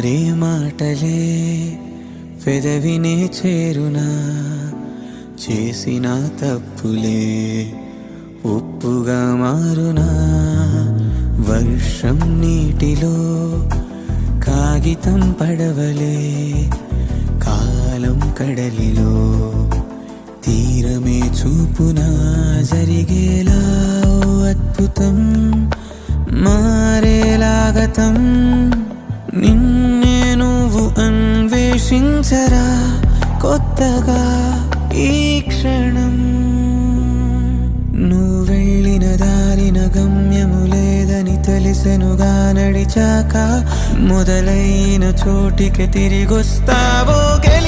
పడే మాటలే పెదవినే చేరునా, చేసిన తప్పులే ఒప్పుగా మారునా. వర్షం నీటిలో కాగితం పడవలే, కాలం కడలిలో తీరమే చూపునా. జరిగేలా ఓ అద్భుతం, మారేలాగతం, నిన్నే నువ్వు అన్వేషించరా కొత్తగా ఈ క్షణం. నువ్వు వెళ్ళిన దారిన గమ్యము లేదని తెలిసెనుగా నడిచాక, మొదలైన చోటికి తిరిగొస్తావో గెలి